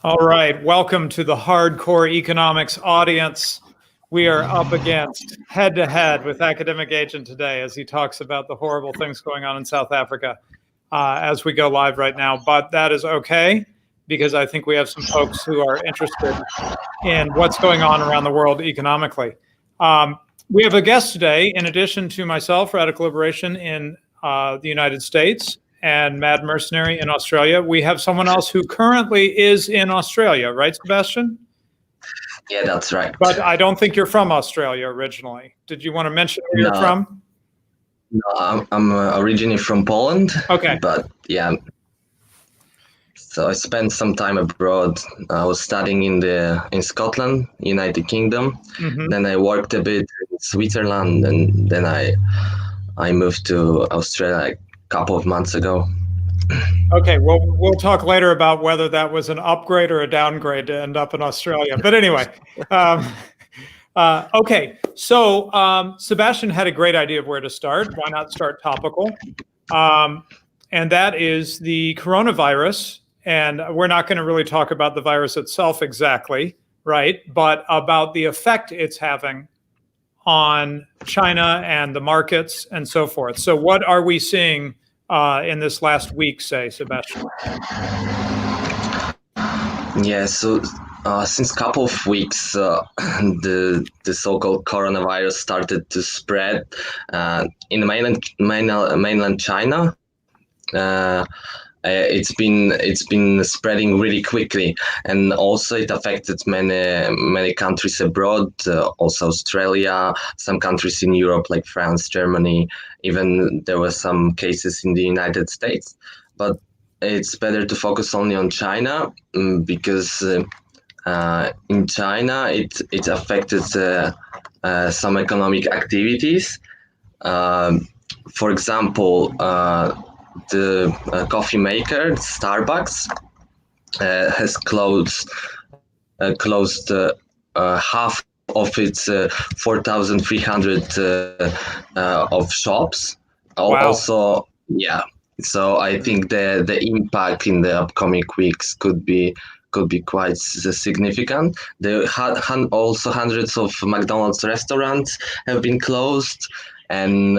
All right, welcome to the hardcore economics audience. We are up against head-to-head with Academic Agent today as he talks about the horrible things going on in South Africa as we go live right now. But that is okay, because I think we have some folks who are interested in what's going on around the world economically. We have a guest today, in addition to myself, Radical Liberation in the United States, and Mad Mercenary in Australia. We have someone else who currently is in Australia, right, Sebastian? Yeah, that's right. But I don't think you're from Australia originally. Did you want to mention where you're from? No, I'm originally from Poland. Okay. But yeah, so I spent some time abroad. I was studying in Scotland, United Kingdom. Mhm. Then I worked a bit in Switzerland, and then I moved to Australia like a couple of months ago. Okay, well, we'll talk later about whether that was an upgrade or a downgrade to end up in Australia. But anyway, okay, so Sebastian had a great idea of where to start. Why not start topical? And that is the coronavirus. And we're not going to really talk about the virus itself exactly, right? But about the effect it's having on China and the markets and so forth. So what are we seeing in this last week, say, Sebastian? Yeah, so since a couple of weeks, the so-called coronavirus started to spread in mainland China. It's been spreading really quickly, and also it affected many countries abroad, also Australia, some countries in Europe like France, Germany. Even there were some cases in the United States. But it's better to focus only on China because in China it affected some economic activities. For example, the coffee maker Starbucks has closed half of its 4,300 of shops. Wow. Also, yeah. So I think the impact in the upcoming weeks could be quite significant. There also hundreds of McDonald's restaurants have been closed, and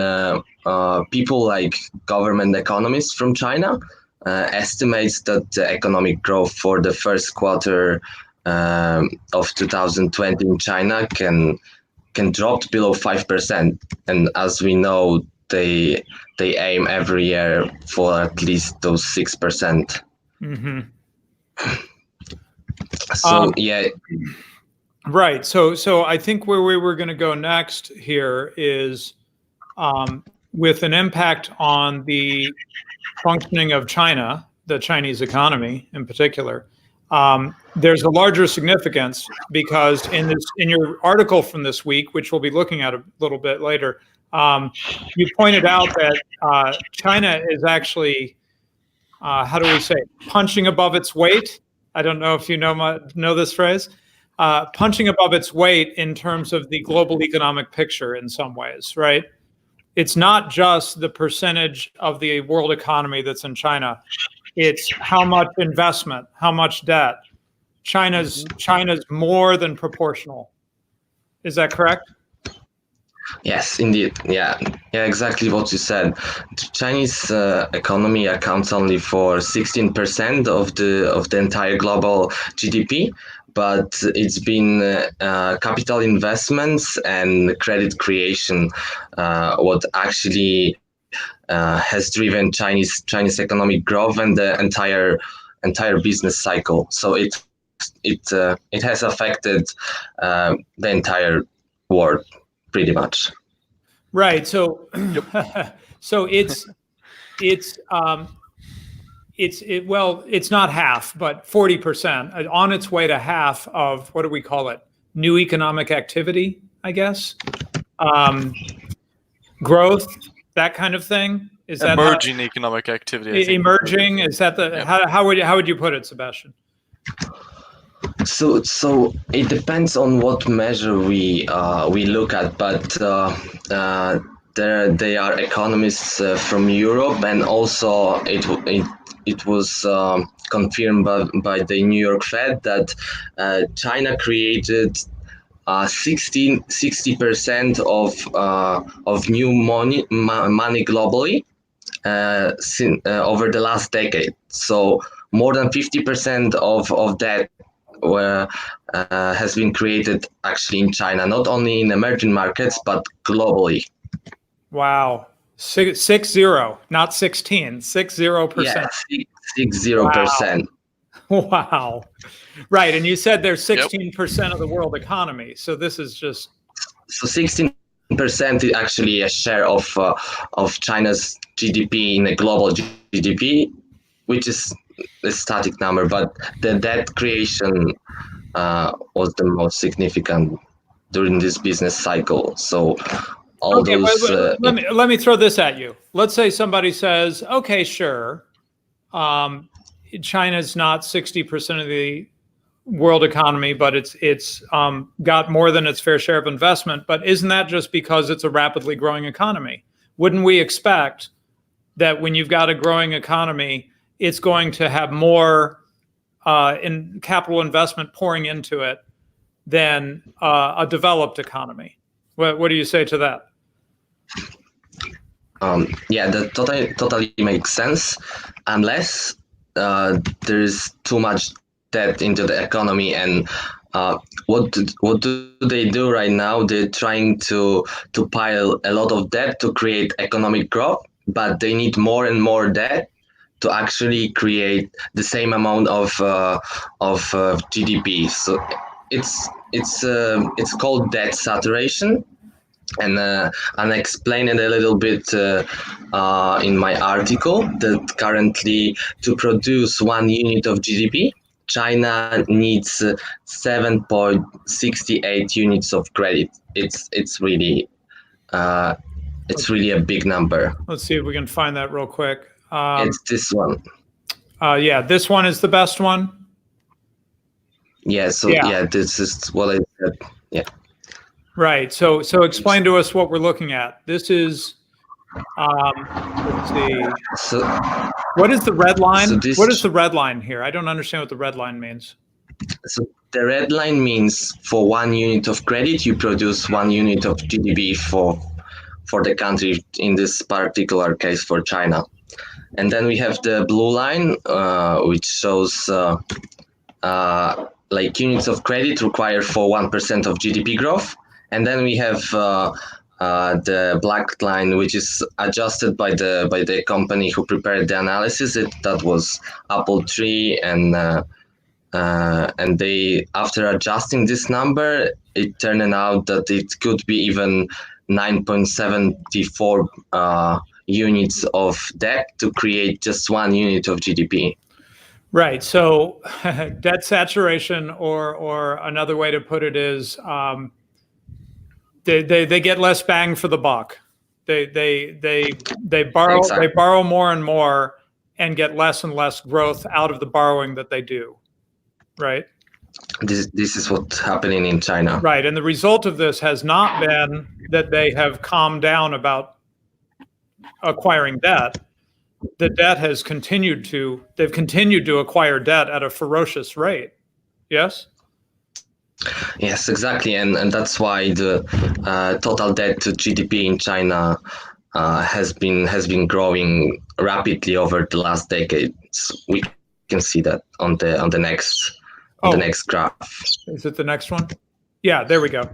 people like government economists from China estimates that the economic growth for the first quarter of 2020 in China can drop below 5%. And as we know, they aim every year for at least those 6%. Mm-hmm. So yeah. Right. So I think where we were going to go next here is with an impact on the functioning of China, the Chinese economy in particular. There's a larger significance because in your article from this week, which we'll be looking at a little bit later, you pointed out that China is actually, how do we say, punching above its weight. I don't know if you know this phrase. Punching above its weight in terms of the global economic picture in some ways, right? It's not just the percentage of the world economy that's in China. It's how much investment, how much debt. China's more than proportional. Is that correct? Yes, indeed. Yeah, exactly what you said. The Chinese economy accounts only for 16% of the entire global GDP, but it's been capital investments and credit creation what actually has driven Chinese economic growth and the entire business cycle. So it has affected the entire world pretty much. Right. So so it's not half, but 40%, on its way to half of, what do we call it? New economic activity, I guess. Growth, that kind of thing. Is that emerging economic activity? Emerging, is that the how would you put it, Sebastian? So it depends on what measure we look at, but there are economists from Europe, and also it was confirmed by the New York Fed that China created 60% of new money globally over the last decade. So more than 50% of that has been created actually in China, not only in emerging markets but globally. Wow. 6-0, not 16, 60%. Yeah, 60%. Wow. Right. And you said there's 16% of the world economy. So this is just. So 16% is actually a share of China's GDP in a global GDP, which is a static number, but the debt creation was the most significant during this business cycle. So all those. Let me throw this at you. Let's say somebody says, okay, sure. China's not 60% of the world economy, but it's got more than its fair share of investment. But isn't that just because it's a rapidly growing economy? Wouldn't we expect that when you've got a growing economy, it's going to have more in capital investment pouring into it than a developed economy? What do you say to that? Yeah, that totally makes sense, unless there's too much debt into the economy. And what do they do right now? They're trying to pile a lot of debt to create economic growth, but they need more and more debt to actually create the same amount of GDP. So it's called debt saturation. And I'll explain it a little bit in my article that currently to produce 1 unit of GDP, China needs 7.68 units of credit. It's really a big number. Let's see if we can find that real quick. It's this one. Yeah, this one is the best one. Yeah. So yeah, this is what I said. Yeah. Right. So explain to us what we're looking at. This is, let's see. So what is the red line? So what is the red line here? I don't understand what the red line means. So the red line means for 1 unit of credit, you produce 1 unit of GDP for the country, in this particular case for China. And then we have the blue line, which shows like units of credit required for 1% of GDP growth. And then we have the black line, which is adjusted by the company who prepared the analysis. That was Apple Tree, and they, after adjusting this number, it turned out that it could be even 9.74 units of debt to create just 1 unit of GDP. Right. So debt saturation, or another way to put it is, they get less bang for the buck. They borrow Exactly. They borrow more and more and get less and less growth out of the borrowing that they do. Right. This is what's happening in China. Right. And the result of this has not been that they have calmed down about acquiring debt. The debt has continued to acquire debt at a ferocious rate. Yes? Yes, exactly. And that's why the total debt to GDP in China has been growing rapidly over the last decade. We can see that on the next graph. Is it the next one? Yeah, there we go.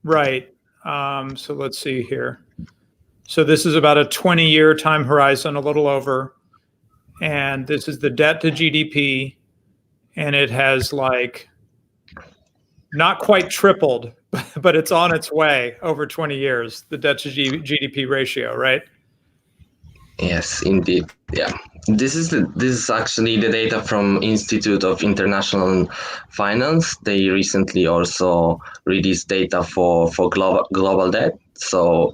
Right. So let's see here. So this is about a 20-year time horizon, a little over. And this is the debt to GDP. And it has like not quite tripled, but it's on its way over 20 years, the debt to GDP ratio, right? Yes, indeed. Yeah. This is actually the data from Institute of International Finance. They recently also released data for global debt. So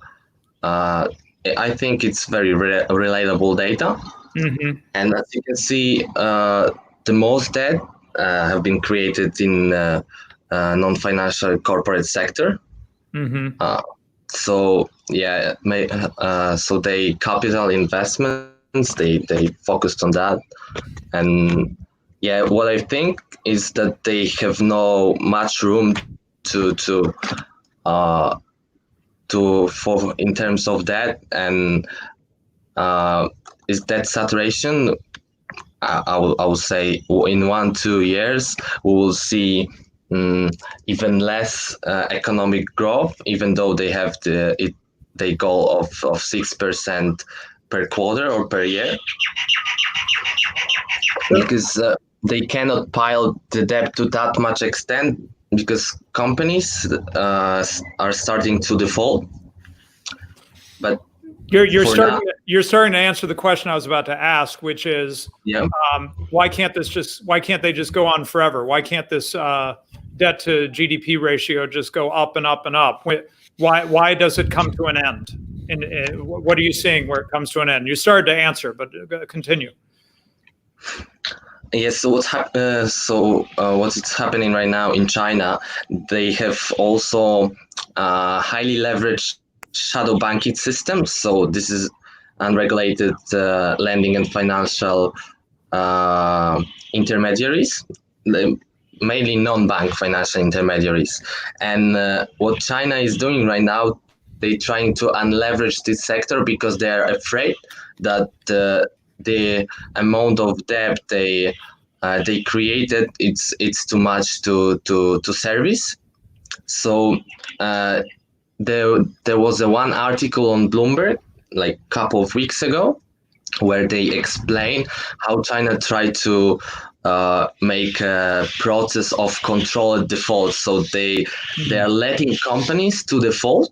I think it's very relatable data. Mm-hmm. And as you can see, the most debt have been created in non-financial corporate sector. Mm-hmm. So yeah, so they capital investments, they focused on that, and Yeah, what I think is that they have no much room to for in terms of that, and is that saturation. I will say in 1-2 years we will see even less economic growth, even though they have the goal of 6% per quarter or per year, because they cannot pile the debt to that much extent, because companies are starting to default. But you're for starting now, you're starting to answer the question I was about to ask, which is yeah. why can't they just go on forever? Why can't this debt to GDP ratio just go up and up and up? Why does it come to an end? And what are you seeing where it comes to an end? You started to answer, but continue. Yes. So what's happening right now in China? They have also highly leveraged shadow banking systems. So this is unregulated lending and financial intermediaries, mainly non-bank financial intermediaries. And what China is doing right now, they're trying to unleverage this sector because they are afraid that the amount of debt they created, it's too much to service. So there was one article on Bloomberg like a couple of weeks ago where they explain how China tried to make a process of controlled default. So they are letting companies to default,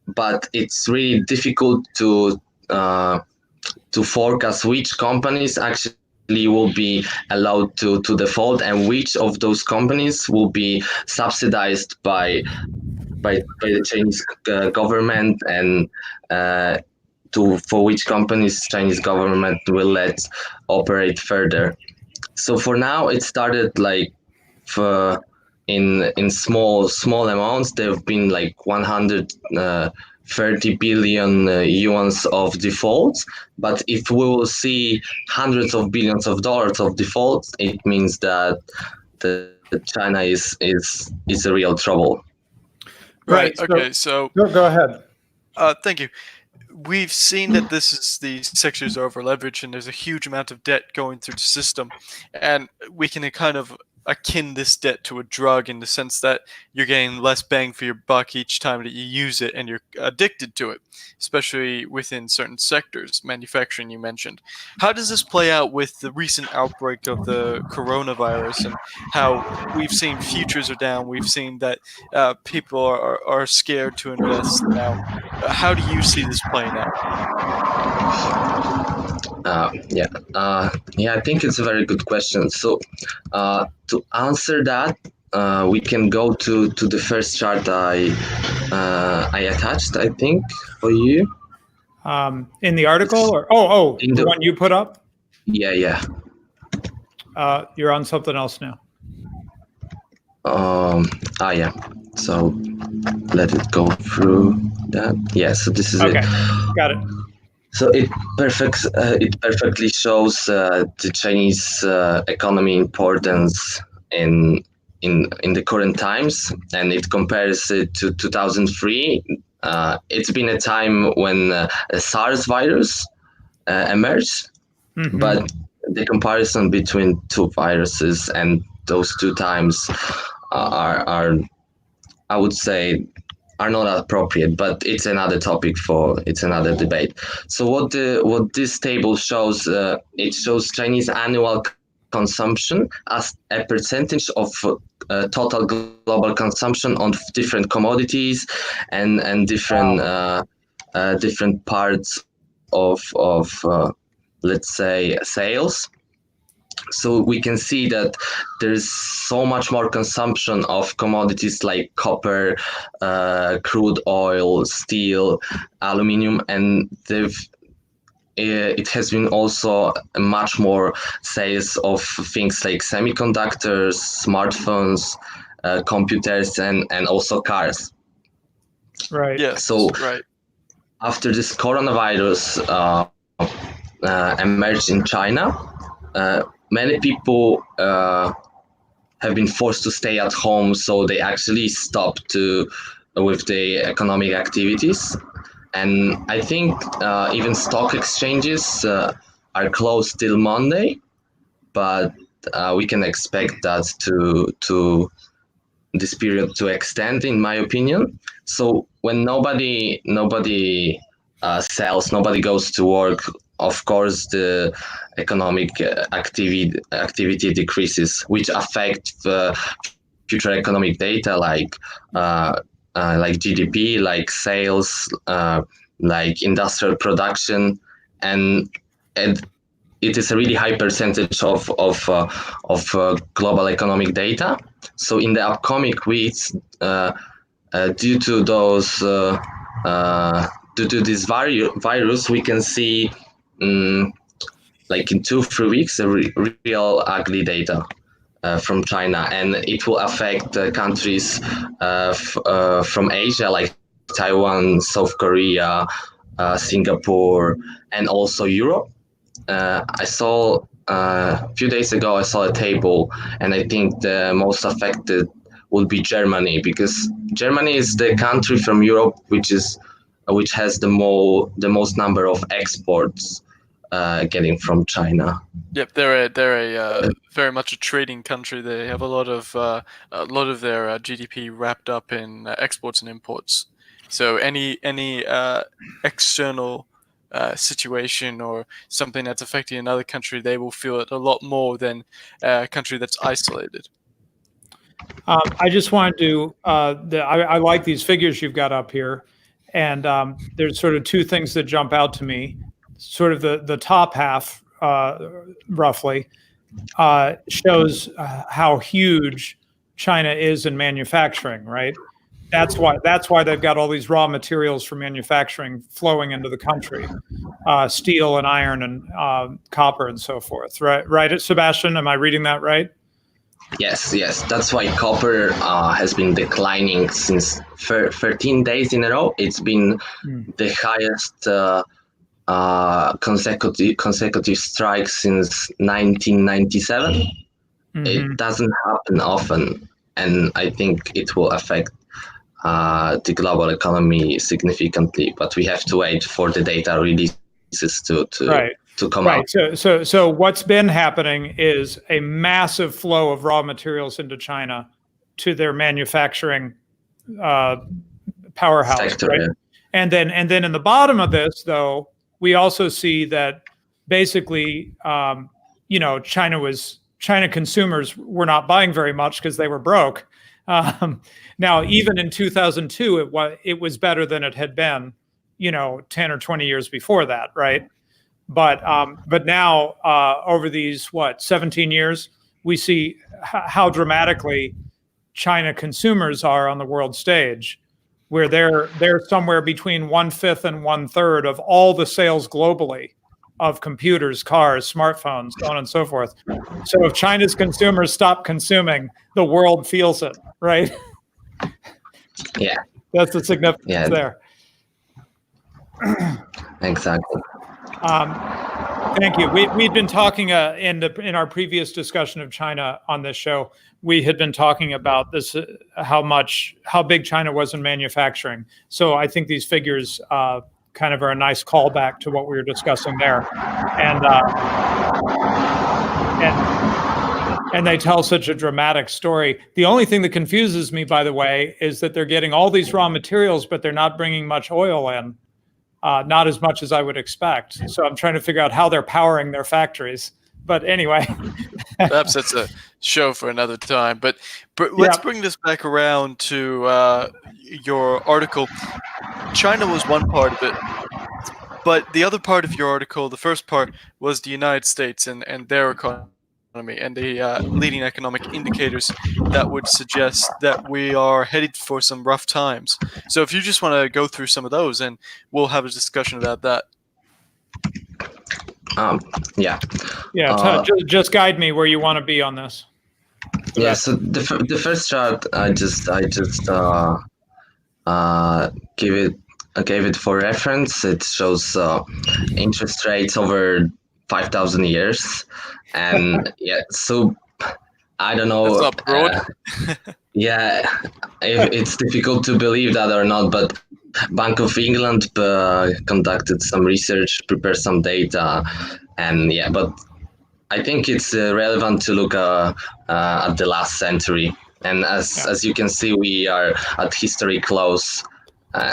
but it's really difficult to forecast which companies actually will be allowed to default and which of those companies will be subsidized by the Chinese government, and for which companies Chinese government will let operate further. So for now, it started like in small amounts. There have been like 130 billion yuans of defaults. But if we will see hundreds of billions of dollars of defaults, it means that China is a real trouble. Right. Right. Okay. So Go ahead. thank you. We've seen that these sectors are over leveraged and there's a huge amount of debt going through the system, and we can kind of akin this debt to a drug in the sense that you're getting less bang for your buck each time that you use it, and you're addicted to it, especially within certain sectors, manufacturing you mentioned. How does this play out with the recent outbreak of the coronavirus and how we've seen futures are down, we've seen that people are scared to invest now? How do you see this playing out? I think it's a very good question. So to answer that, we can go to the first chart I attached, I think, for you. In the article, or the one you put up? Yeah. You're on something else now. Yeah. So let it go through that. Yeah. So this is Okay. it. Got it. So it perfectly shows the Chinese economy importance in the current times, and it compares it to 2003. It's been a time when a SARS virus emerged, but the comparison between two viruses and those two times are I would say are not appropriate, but it's another topic it's another debate. So what this table shows, it shows Chinese annual consumption as a percentage of total global consumption on different commodities and different different parts of let's say sales. So we can see that there's so much more consumption of commodities like copper, crude oil, steel, aluminium, and it has been also much more sales of things like semiconductors, smartphones, computers, and also cars. Right. Yes. So right. after this coronavirus emerged in China, many people have been forced to stay at home, so they actually stopped with the economic activities. And I think even stock exchanges are closed till Monday, but we can expect that to this period to extend, in my opinion. So when nobody sells, nobody goes to work, of course the economic activity decreases, which affect future economic data like GDP, like sales, like industrial production, and it is a really high percentage of global economic data. So in the upcoming weeks, due to those due to this virus, we can see like in 2-3 weeks a real ugly data from China, and it will affect countries from Asia like Taiwan, South Korea, Singapore, and also Europe. I saw a few days ago, I saw a table, and I think the most affected would be Germany, because Germany is the country from Europe which has the most number of exports getting from China. Yep, they're a very much a trading country. They have a lot of their GDP wrapped up in exports and imports. So any external situation or something that's affecting another country, they will feel it a lot more than a country that's isolated. I just wanted to, I like these figures you've got up here. And there's sort of two things that jump out to me. Sort of the top half, roughly, shows how huge China is in manufacturing, right? That's why they've got all these raw materials for manufacturing flowing into the country, steel and iron and copper and so forth, right? Right, Sebastian, am I reading that right? Yes. That's why copper has been declining since 13 days in a row. It's been the highest consecutive strike since 1997. Mm-hmm. It doesn't happen often, and I think it will affect the global economy significantly. But we have to wait for the data releases to come out. So what's been happening is a massive flow of raw materials into China to their manufacturing powerhouse, sector, right? Yeah. And then in the bottom of this, though, we also see that basically, China consumers were not buying very much because they were broke. Now, even in 2002, it was better than it had been, 10 or 20 years before that, right? But now, over these 17 years, we see how dramatically China consumers are on the world stage, where they're somewhere between 1/5 and 1/3 of all the sales globally of computers, cars, smartphones, so on and so forth. So if China's consumers stop consuming, the world feels it, right? Yeah, that's the significance there. Exactly. Thank you. We'd been talking in our previous discussion of China on this show. We had been talking about this, how big China was in manufacturing. So I think these figures kind of are a nice callback to what we were discussing there, and they tell such a dramatic story. The only thing that confuses me, by the way, is that they're getting all these raw materials, but they're not bringing much oil in. Not as much as I would expect. So I'm trying to figure out how they're powering their factories. But anyway. Perhaps that's a show for another time. But let's bring this back around to your article. China was one part of it. But the other part of your article, the first part, was the United States and their economy and the leading economic indicators that would suggest that we are headed for some rough times. So if you just want to go through some of those, and we'll have a discussion about that. Just guide me where you want to be on this. Yeah. So the first chart, I just gave it for reference. It shows interest rates over 5,000 years, and yeah, so I don't know. That's not broad. Yeah, it's difficult to believe that or not, but Bank of England conducted some research, prepared some data, and yeah, but I think it's relevant to look at the last century. And as you can see, we are at historic lows.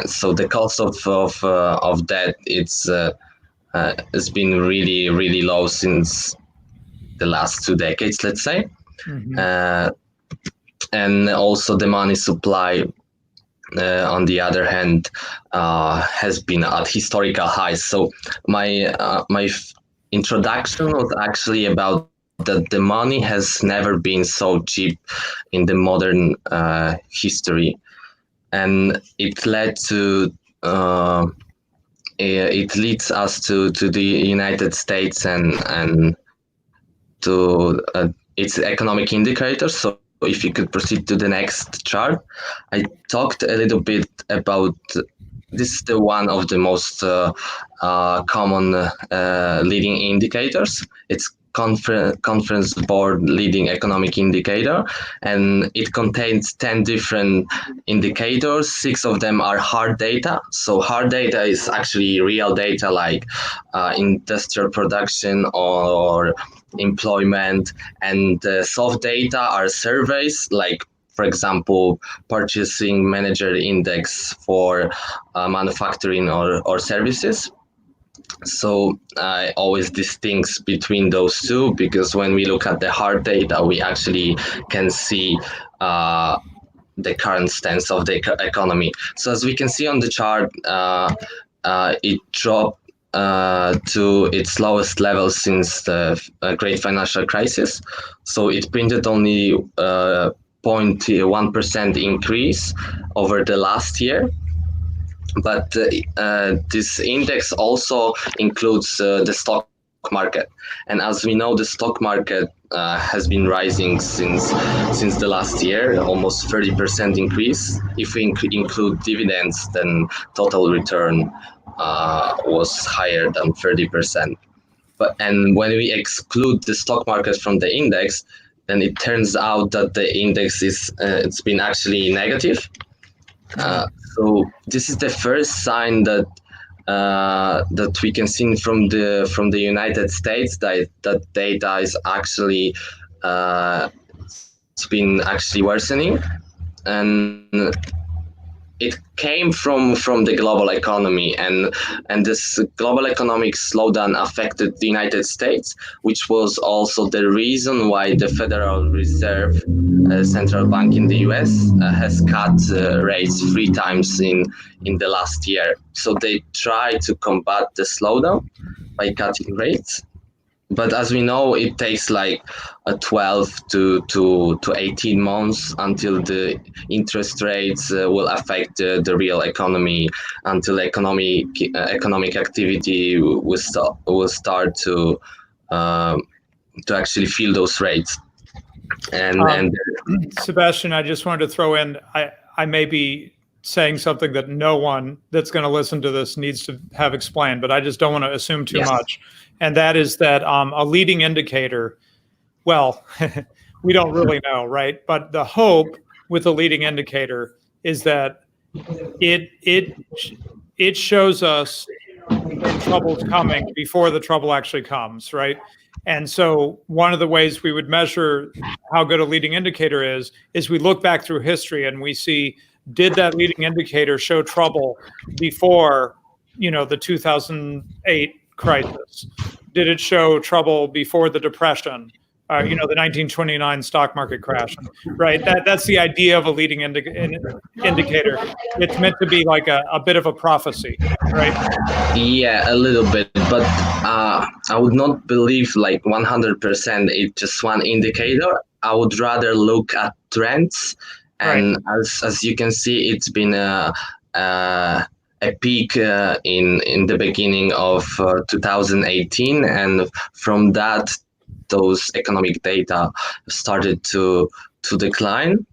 So the cost of debt it's been really low since the last 2 decades, let's say. And also the money supply, on the other hand, has been at historical highs. So my introduction was actually about that the money has never been so cheap in the modern history, and it led to it leads us to the United States and to its economic indicators. So if you could proceed to the next chart. I talked a little bit about this is the one of the most common leading indicators. It's conference board leading economic indicator, and it contains 10 different indicators. 6 of them are hard data. So hard data is actually real data like industrial production or employment, and soft data are surveys like, for example, purchasing manager index for manufacturing or services. So I always distinguish between those two, because when we look at the hard data, we actually can see the current stance of the economy. So as we can see on the chart, it dropped to its lowest level since the great financial crisis. So it printed only 0.1% increase over the last year. But this index also includes the stock market. And as we know, the stock market has been rising since the last year, almost 30% increase. If we include dividends, then total return was higher than 30%. And when we exclude the stock market from the index, then it turns out that the index it's been actually negative. So this is the first sign that that we can see from the United States that data is actually it's been actually worsening, and it came from the global economy, and this global economic slowdown affected the United States, which was also the reason why the Federal Reserve central bank in the US has cut rates 3 times in the last year. So they try to combat the slowdown by cutting rates. But as we know, it takes like 12 to 18 months until the interest rates will affect the real economy, until economic activity will start to actually feel those rates. And Sebastian, I just wanted to throw in, I may be saying something that no one that's going to listen to this needs to have explained, but I just don't want to assume too much. And that is that a leading indicator, well, we don't really know, right? But the hope with a leading indicator is that it shows us when trouble's coming before the trouble actually comes, right? And so one of the ways we would measure how good a leading indicator is we look back through history and we see, did that leading indicator show trouble before, the 2008 crisis? Did it show trouble before the Depression? The 1929 stock market crash, right? That's the idea of a leading indicator. It's meant to be like a bit of a prophecy, right? Yeah, a little bit, but I would not believe like 100% it's just one indicator. I would rather look at trends. And as you can see, it's been a peak in the beginning of 2018, and from that, those economic data started to decline.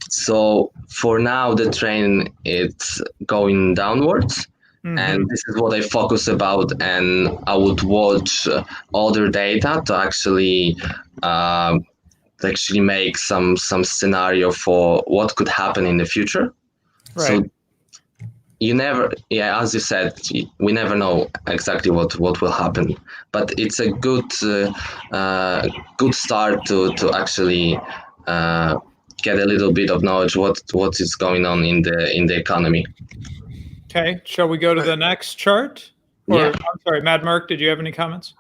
So for now, the trend it's going downwards, And this is what I focus about, and I would watch other data to actually make some scenario for what could happen in the future. Right. So you never, as you said, we never know exactly what will happen, but it's a good start to actually get a little bit of knowledge what is going on in the economy. Okay, shall we go to the next chart? Or, Yeah. I'm sorry, Mad Merc, did you have any comments?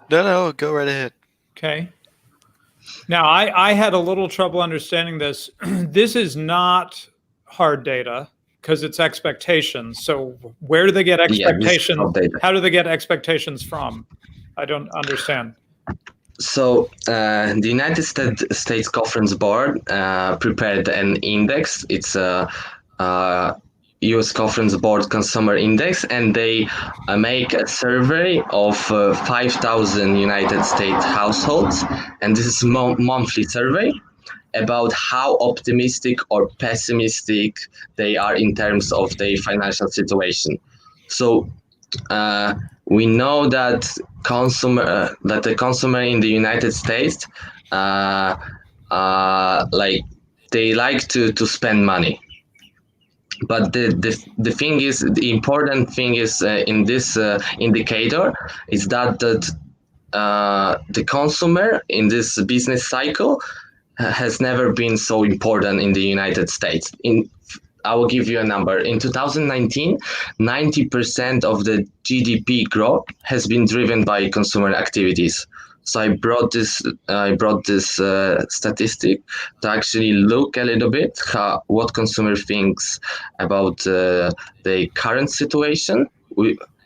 No, go right ahead. Okay. Now, I had a little trouble understanding this. This is not hard data because it's expectations. So where do they get expectations? How do they get expectations from? I don't understand. So the United States Conference Board prepared an index. It's a U.S. Conference Board Consumer Index, and they make a survey of 5,000 United States households, and this is a monthly survey about how optimistic or pessimistic they are in terms of their financial situation. So we know that the consumer in the United States like they like to spend money. But the thing is, the important thing is in this indicator is that the consumer in this business cycle has never been so important in the United States. I will give you a number. In 2019, 90% of the GDP growth has been driven by consumer activities. So I brought this statistic to actually look a little bit what consumer thinks about the current situation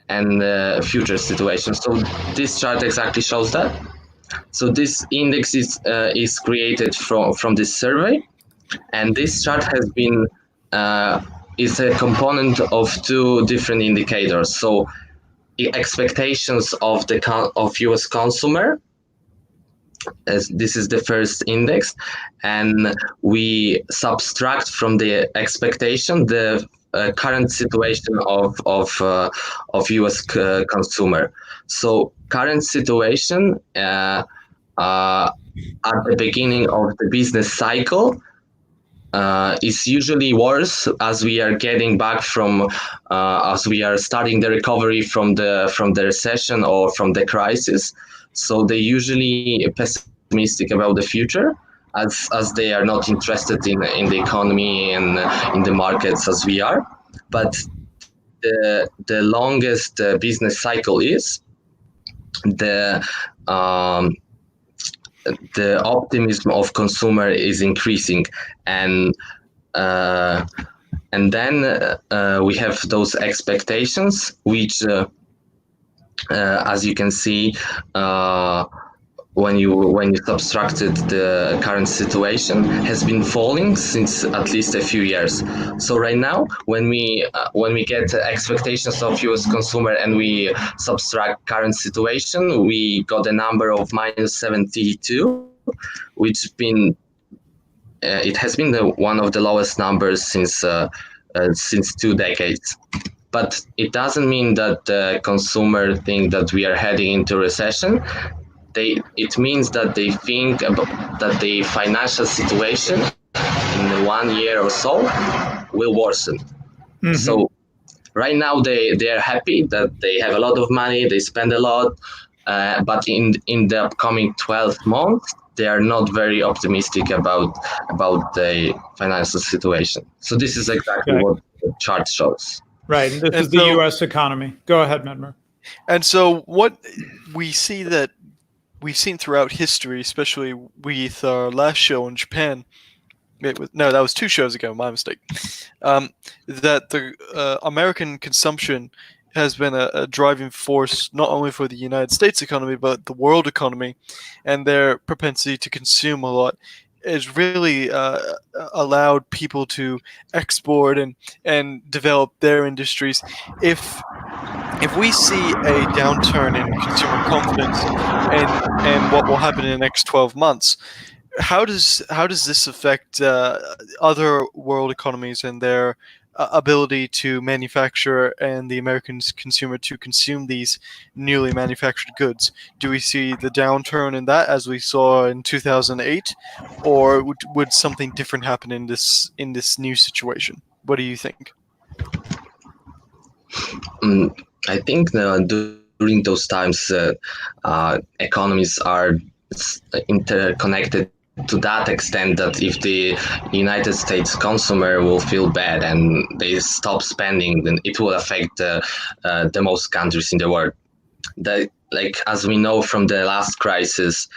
and future situation. So this chart exactly shows that. So this index is created from this survey, and this chart has been is a component of two different indicators. So expectations of US consumer, as this is the first index, and we subtract from the expectation the current situation of US consumer. So current situation at the beginning of the business cycle is usually worse as we are getting back from as we are starting the recovery from the recession or from the crisis. So they usually pessimistic about the future as they are not interested in the economy and in the markets as we are. But the longest business cycle is the optimism of consumer is increasing, and then we have those expectations, which as you can see, when you subtracted the current situation, has been falling since at least a few years. So right now, when we get expectations of US consumer and we subtract current situation, we got a number of -72, which been it has been one of the lowest numbers since 2 decades. But it doesn't mean that the consumer think that we are heading into recession. It means that they think that the financial situation in 1 year or so will worsen. Mm-hmm. So right now they are happy that they have a lot of money, they spend a lot, but in the upcoming 12 months, they are not very optimistic about the financial situation. So this is exactly what the chart shows. Right, and this is the U.S. economy. Go ahead, Medmer. And so what we see that we've seen throughout history, especially with our last show in Japan, that was 2 shows ago, my mistake, that the American consumption has been a driving force not only for the United States economy, but the world economy, and their propensity to consume a lot has really allowed people to export and develop their industries. If we see a downturn in consumer confidence and what will happen in the next 12 months, how does this affect other world economies and their ability to manufacture and the American consumer to consume these newly manufactured goods? Do we see the downturn in that as we saw in 2008, or would something different happen in this new situation? What do you think? I think during those times, economies are interconnected to that extent that if the United States consumer will feel bad and they stop spending, then it will affect the most countries in the world. Like as we know from the last crisis,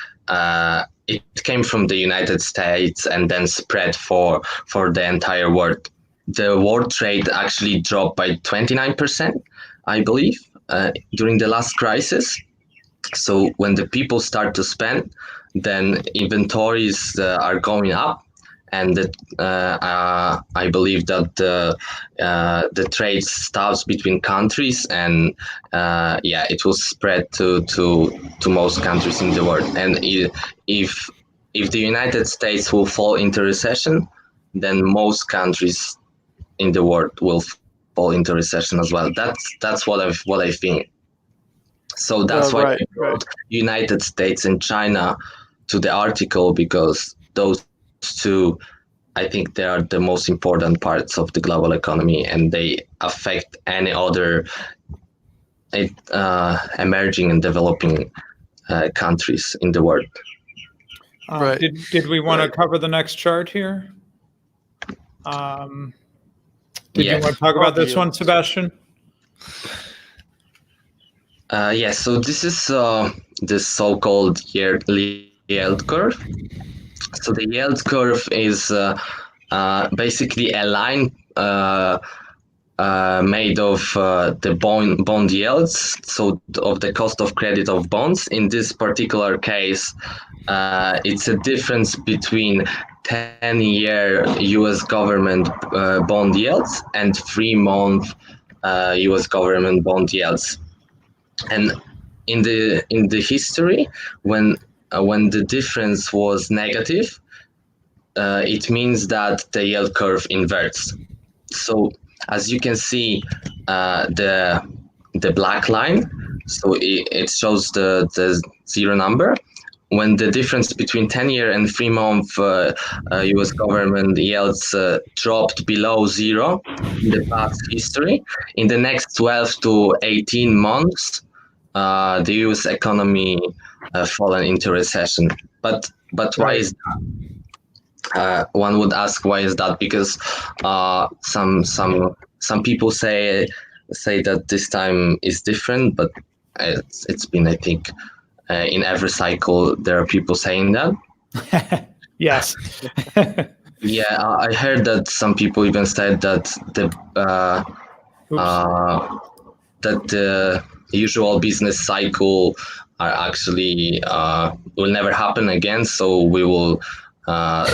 it came from the United States and then spread for the entire world. The world trade actually dropped by 29%, I believe, during the last crisis. So when the people start to spend, then inventories are going up, and I believe that the trade stops between countries, and it will spread to most countries in the world. And if the United States will fall into recession, then most countries in the world will fall into recession as well. That's what I think. So that's why I brought United States and China to the article, because those two, I think they are the most important parts of the global economy, and they affect any other emerging and developing countries in the world. Right. Did we want to cover the next chart here? Did you want to talk about this one, Sebastian? Yes, so this is the so-called yield curve. So the yield curve is basically a line made of the bond yields, so of the cost of credit of bonds. In this particular case, it's a difference between 10-year US government bond yields and 3-month US government bond yields. And in the history, when the difference was negative, it means that the yield curve inverts. So as you can see, the black line, so it shows the zero number. When the difference between 10-year and 3-month US government yields dropped below zero in the past history, in the next 12 to 18 months, the US economy fallen into recession. But why is that? One would ask, why is that? Because some people say that this time is different, but it's been, I think, in every cycle there are people saying that. Yes. Yeah, I heard that some people even said that the usual business cycle are actually will never happen again. So we will like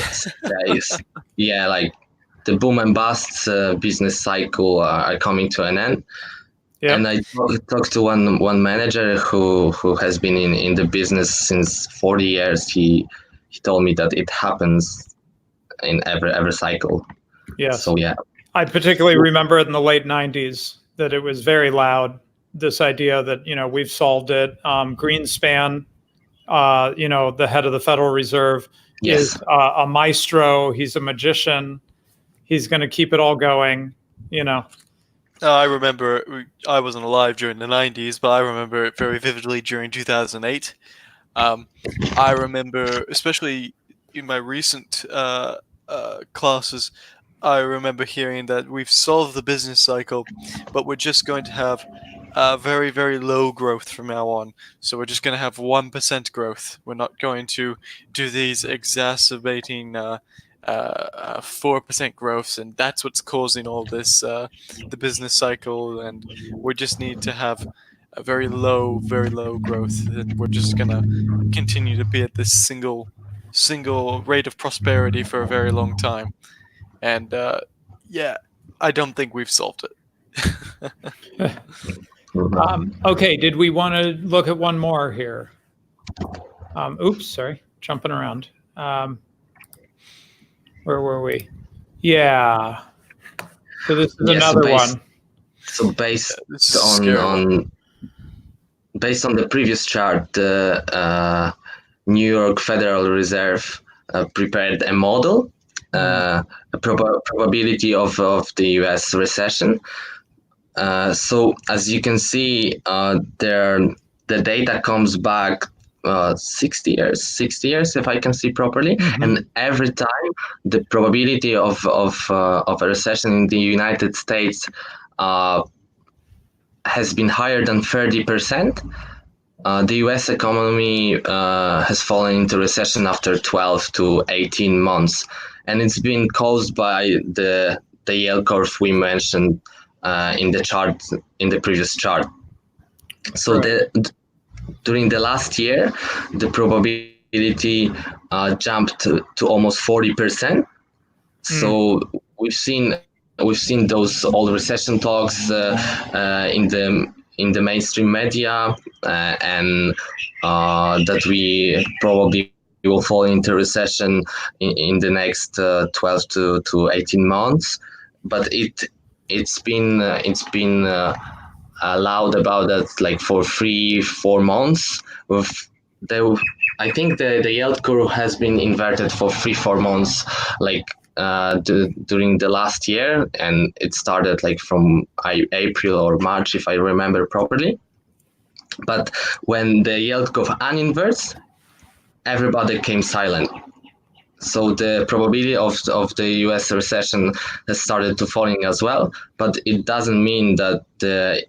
the boom and bust business cycle are coming to an end. Yep. And I talked to one manager who has been in the business since 40 years. He told me that it happens in every cycle. Yes. So yeah. I particularly remember it in the late 90s that it was very loud, this idea that, we've solved it. Greenspan, the head of the Federal Reserve, is a maestro. He's a magician. He's going to keep it all going, I remember, I wasn't alive during the 90s, but I remember it very vividly during 2008. I remember, especially in my recent classes, I remember hearing that we've solved the business cycle, but we're just going to have very, very low growth from now on. So we're just going to have 1% growth. We're not going to do these exacerbating 4% growths, and that's what's causing all this, the business cycle, and we just need to have a very low growth, and we're just going to continue to be at this single rate of prosperity for a very long time. And I don't think we've solved it. Okay, did we want to look at one more here? Oops, sorry, jumping around. Where were we? Yeah. So this is Yeah, so another based- one. So based This is a scary one. based on the previous chart, the New York Federal Reserve prepared a model, a probability of the U.S. recession. So as you can see, the data comes back 60 years, if I can see properly, and every time the probability of a recession in the United States has been higher than 30%. The US economy has fallen into recession after 12 to 18 months, and it's been caused by the yield curve we mentioned in the previous chart. So Right. during the last year, the probability jumped to almost 40%. So we've seen those old recession talks in the mainstream media, and that we probably will fall into recession in the next 12 to 18 months. But it's been loud about that like for 3-4 months. I think the yield curve has been inverted for 3-4 months, like during the last year, and it started like from April or March, if I remember properly. But when the yield curve uninverts, everybody came silent. So the probability of the U.S. recession has started to falling as well, but it doesn't mean that the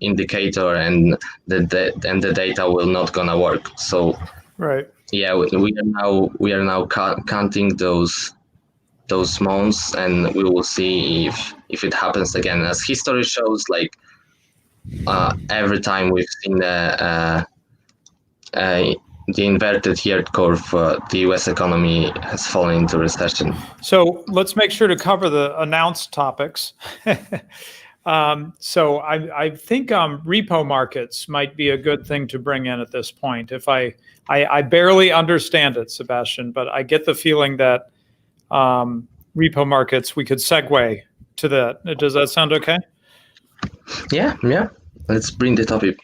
indicator and the data will not gonna work. So Right. yeah, we are now counting those months, and we will see if it happens again. As history shows, like every time we've seen the inverted yield curve, the U.S. economy has fallen into recession. So let's make sure to cover the announced topics. So I think repo markets might be a good thing to bring in at this point. If I barely understand it, Sebastian, but I get the feeling that repo markets, we could segue to that. Does that sound okay? Yeah. Let's bring the topic.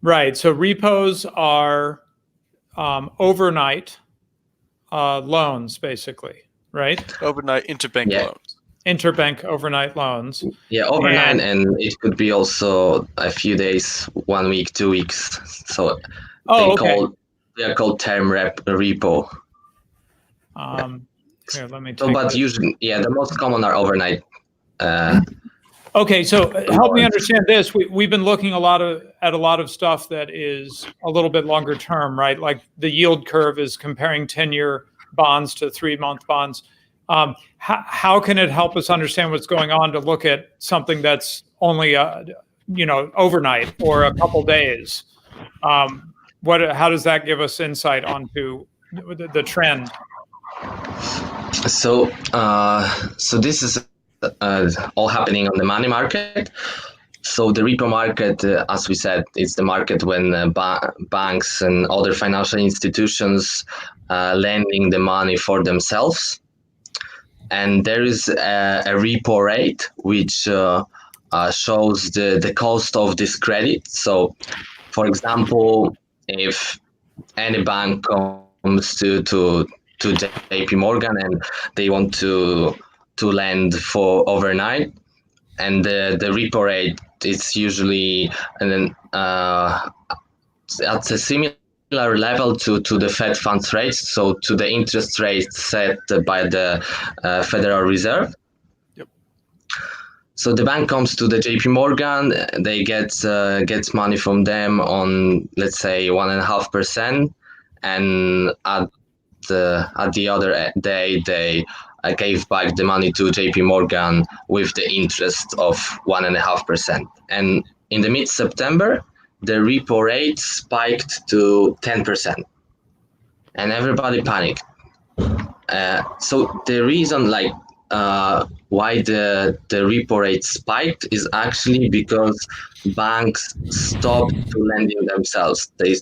Right. So repos are overnight loans, basically, right? Overnight interbank loans. Interbank overnight loans. Yeah, overnight, and it could be also a few days, 1 week, 2 weeks. So they are called term repo. Here, let me take But this. usually, the most common are overnight. Okay, so help me understand this. We've been looking at a lot of stuff that is a little bit longer term, right? Like the yield curve is comparing 10-year bonds to 3-month bonds. How can it help us understand what's going on to look at something that's only overnight or a couple days? How does that give us insight onto the trend? So this is all happening on the money market. So the repo market, as we said, is the market when banks and other financial institutions lending the money for themselves. And there is a repo rate which shows the cost of this credit. So, for example, if any bank comes to JP Morgan and they want to lend for overnight, and the repo rate is usually at a similar level to the Fed funds rate, so to the interest rate set by the Federal Reserve. Yep. So the bank comes to the JP Morgan, they gets money from them on, let's say, 1.5%, and at the other day they gave back the money to JP Morgan with the interest of 1.5%. And in the mid-September, the repo rate spiked to 10%, and everybody panicked. So the reason, why the repo rate spiked is actually because banks stopped to lending themselves. They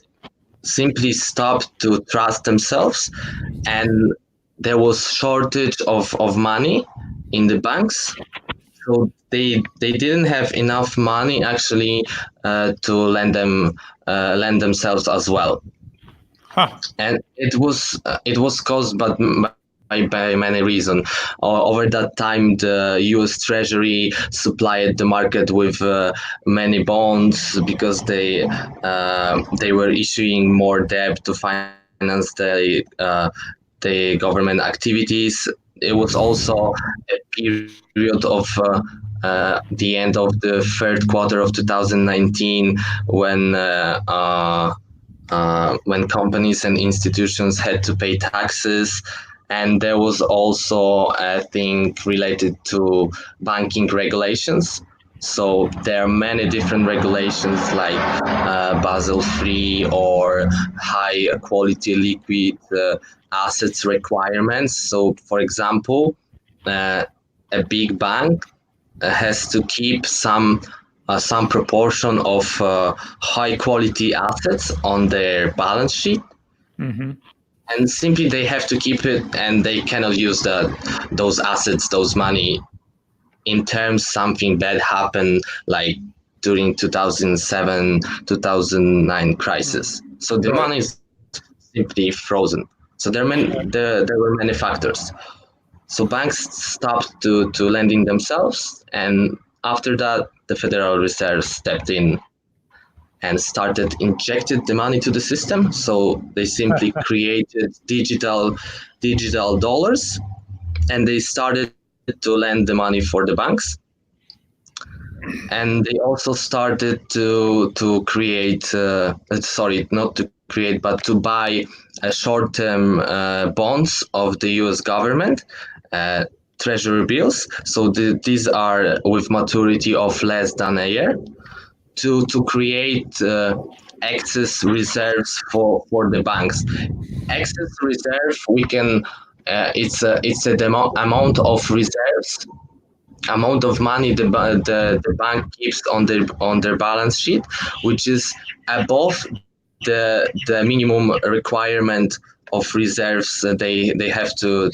simply stopped to trust themselves, and there was shortage of money in the banks, So they didn't have enough money actually to lend themselves as well. Huh. And it was caused by many reasons. Over that time, the U.S. Treasury supplied the market with many bonds because they were issuing more debt to finance the government activities. It was also a period of the end of the third quarter of 2019 when companies and institutions had to pay taxes. And there was also a thing related to banking regulations. So there are many different regulations like Basel III or high quality liquid assets requirements. So, for example, a big bank has to keep some proportion of high quality assets on their balance sheet, Mm-hmm. and simply they have to keep it, and they cannot use those assets, those money, in terms something bad happened like during 2007 2009 crisis. So the Right. money is simply frozen. So there were many factors. So banks stopped to lending themselves, and after that, the Federal Reserve stepped in and started injected the money to the system. So they simply created digital dollars, and they started to lend the money for the banks. And they also started to create, sorry, not to create, but to buy short-term bonds of the U.S. government. Treasury bills. So these are with maturity of less than a year to create excess reserves for the banks. Excess reserve, we can it's a amount of reserves, amount of money the bank keeps on their balance sheet, which is above the minimum requirement of reserves they have to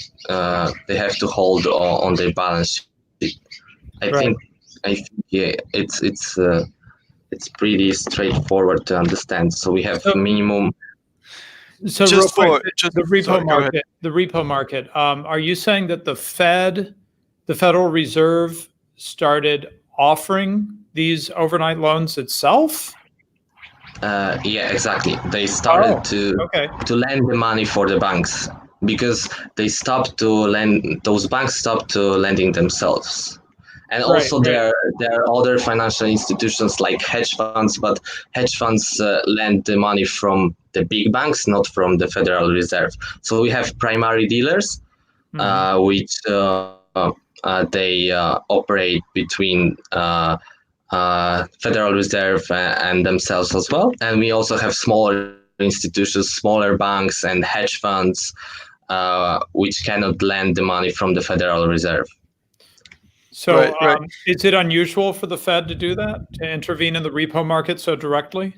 hold on their balance sheet. I Right. think yeah, it's pretty straightforward to understand. So we have So- minimum. So Just real quick, for- just- the repo sorry, go ahead. market. The repo market. Are you saying that the Federal Reserve, started offering these overnight loans itself? Yeah, exactly. They started Okay. to lend the money for the banks because they stopped to lend. Those banks stopped to lending themselves. And Right, also right. there are other financial institutions like hedge funds, but hedge funds lend the money from the big banks, not from the Federal Reserve. So we have primary dealers, which they operate between Federal Reserve and themselves as well. And we also have smaller institutions, smaller banks and hedge funds, which cannot lend the money from the Federal Reserve. So Right. is it unusual for the Fed to do that, to intervene in the repo market so directly?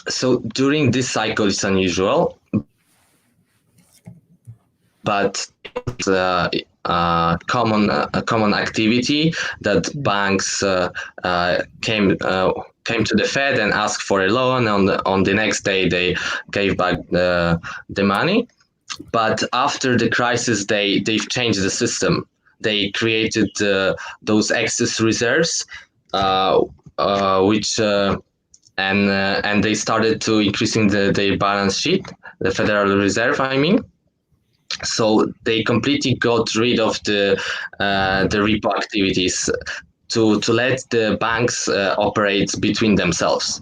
So during this cycle, it's unusual, but it's a common activity that banks came to the Fed and asked for a loan. On the next day, they gave back the money. But after the crisis, they've changed the system. They created those excess reserves, which and they started to increasing their balance sheet, the Federal Reserve, I mean. So they completely got rid of the repo activities to let the banks operate between themselves.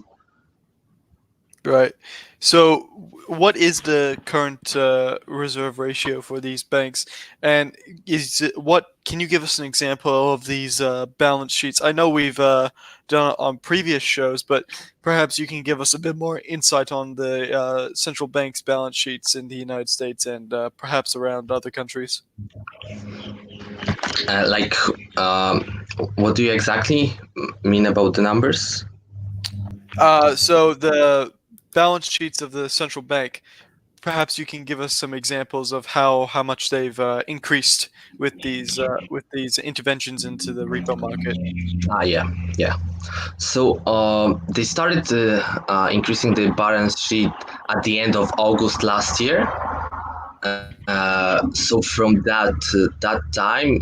Right. So, what is the current reserve ratio for these banks? And can you give us an example of these balance sheets? I know we've done it on previous shows, but perhaps you can give us a bit more insight on the central bank's balance sheets in the United States and perhaps around other countries. What do you exactly mean about the numbers? So the balance sheets of the central bank, perhaps you can give us some examples of how much they've increased with these interventions into the repo market. Yeah. So they started increasing the balance sheet at the end of August last year. So from that time,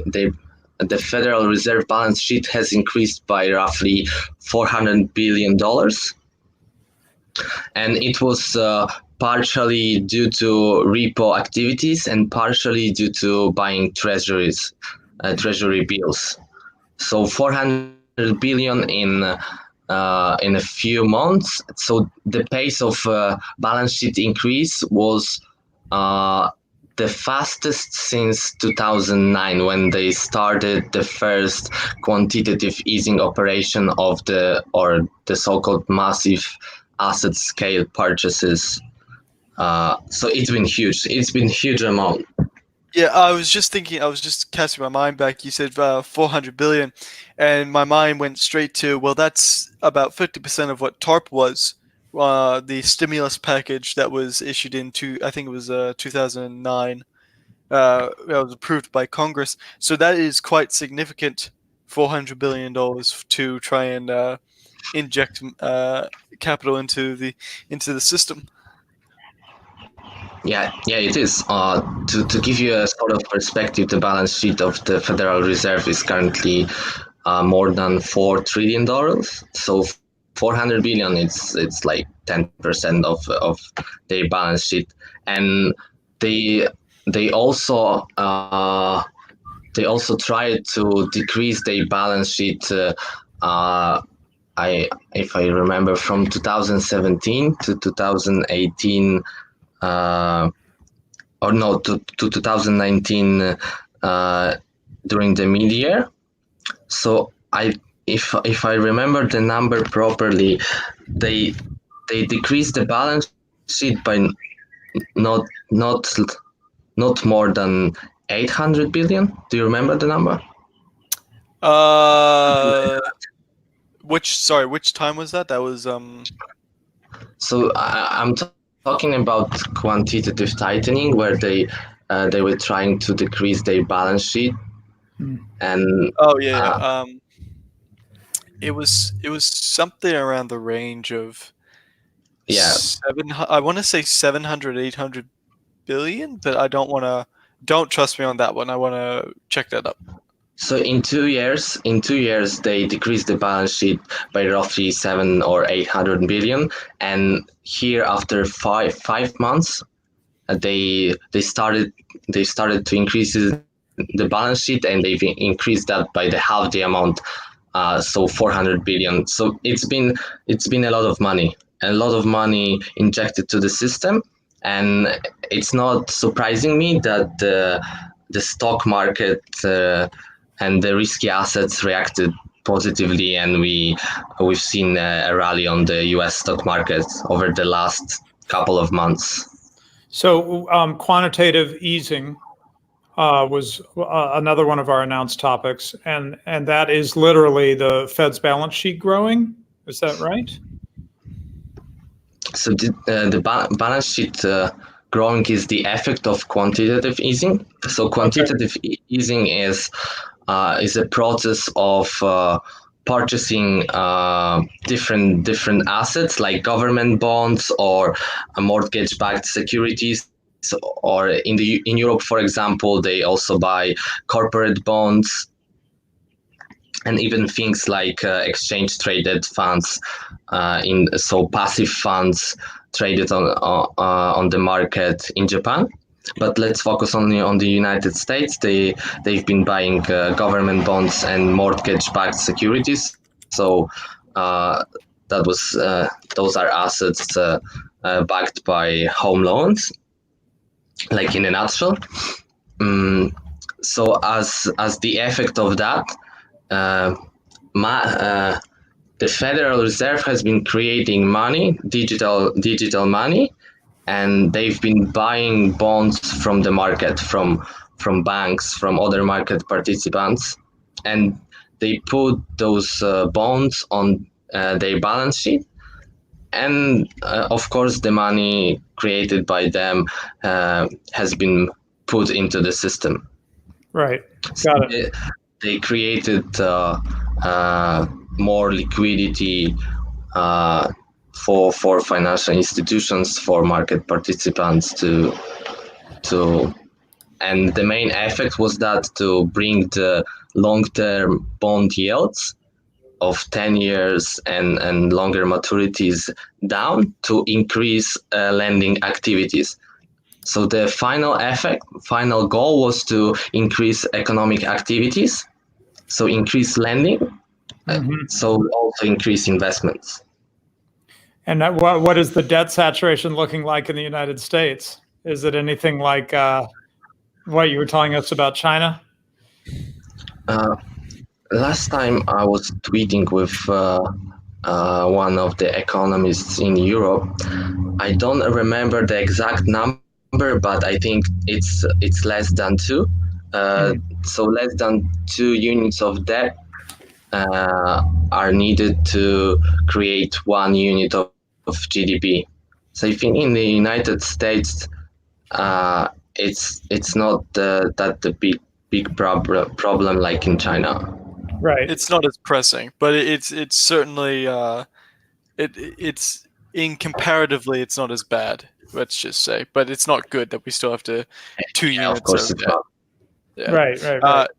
the Federal Reserve balance sheet has increased by roughly $400 billion, and it was partially due to repo activities and partially due to buying treasury bills. So 400 billion in a few months. So the pace of balance sheet increase was the fastest since 2009, when they started the first quantitative easing operation of the so-called massive asset scale purchases. So it's been huge. It's been huge amount. Yeah, I was just casting my mind back. You said 400 billion, and my mind went straight to, well, that's about 50% of what TARP was, the stimulus package that was issued I think it was 2009. That was approved by Congress. So that is quite significant, $400 billion to try and inject capital into the system. Yeah, it is. To give you a sort of perspective, the balance sheet of the Federal Reserve is currently more than $4 trillion. So 400 billion, it's like 10% of their balance sheet, and they also tried to decrease their balance sheet. If I remember, from 2017 to 2018. Or no, to 2019 during the mid-year. So if I remember the number properly, they decreased the balance sheet by not more than 800 billion. Do you remember the number? Which time was that? That was So I'm talking about quantitative tightening, where they were trying to decrease their balance sheet, and it was something around the range of I want to say 700, 800 billion, but I don't trust me on that one. I want to check that up. So in 2 years, they decreased the balance sheet by roughly 700 or 800 billion, and here after five months, they started to increase the balance sheet, and they've increased that by half the amount, so 400 billion. So it's been a lot of money, injected to the system, and it's not surprising me that the stock market and the risky assets reacted positively, and we've seen a rally on the US stock market over the last couple of months. So quantitative easing was another one of our announced topics, and that is literally the Fed's balance sheet growing. Is that right? So the balance sheet growing is the effect of quantitative easing. So quantitative easing is a process of purchasing different assets, like government bonds or mortgage-backed securities. Or in Europe, for example, they also buy corporate bonds, and even things like exchange traded funds, so passive funds traded on the market in Japan. But let's focus only on the United States. They've been buying government bonds and mortgage-backed securities. So those are assets backed by home loans, like in a nutshell. So as the effect of that, the Federal Reserve has been creating money, digital money, and they've been buying bonds from the market, from banks, from other market participants, and they put those bonds on their balance sheet, and of course, the money created by them has been put into the system. Right. So Got it. they created more liquidity for financial institutions, for market participants to and the main effect was that to bring the long-term bond yields of 10 years and longer maturities down to increase lending activities. So the final goal was to increase economic activities, so increase lending, so also increase investments. And what is the debt saturation looking like in the United States? Is it anything like what you were telling us about China? Last time I was tweeting with one of the economists in Europe. I don't remember the exact number, but I think it's less than 2. So less than 2 units of debt are needed to create 1 unit of GDP. So I think in the United States, it's not that the big problem like in China. Right. It's not as pressing, but it's certainly it's in comparatively it's not as bad. Let's just say, but it's not good that we still have to 2 units. Of course, it's not. Yeah. Right.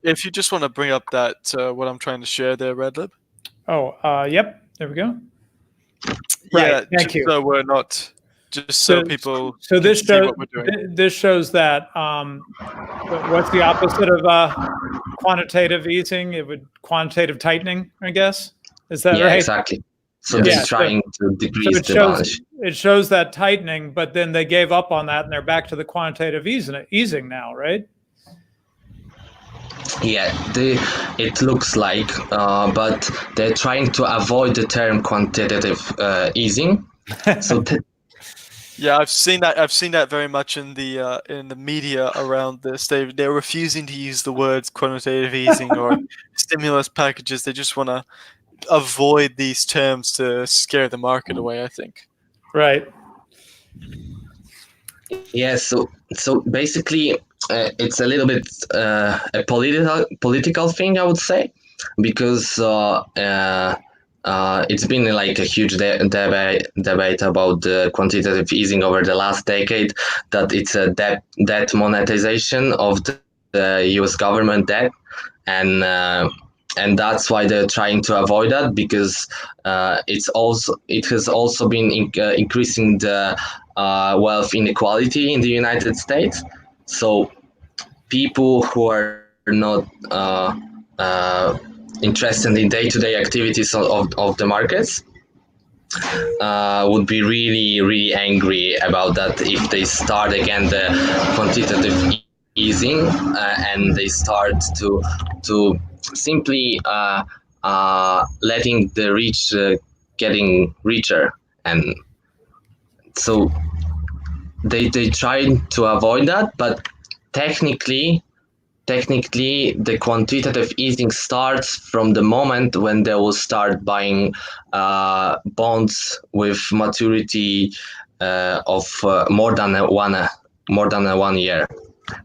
If you just want to bring up that what I'm trying to share there, Redlib. Oh, yep. There we go. Yeah, Right. Thank you. So we're not just so people. So this see shows what we're doing. this shows that what's the opposite of quantitative easing? It would quantitative tightening, I guess. Is that right? Exactly. So Yeah. they're trying to decrease the balance sheet. It shows that tightening, but then they gave up on that and they're back to the quantitative easing now, right? Yeah, it looks like, but they're trying to avoid the term quantitative easing. So Yeah, I've seen that very much in the media around this. They're refusing to use the words quantitative easing or stimulus packages. They just want to avoid these terms to scare the market away, I think. Right. yeah, so basically, it's a little bit a political thing, I would say, because it's been like a huge debate about the quantitative easing over the last decade, that it's a debt monetization of the US government debt, and that's why they're trying to avoid that, because it has also been increasing the wealth inequality in the United States. So people who are not interested in day-to-day activities of the markets would be really, really angry about that if they start again the quantitative easing and they start to simply letting the rich getting richer, and so they try to avoid that, but technically the quantitative easing starts from the moment when they will start buying bonds with maturity of more than one year.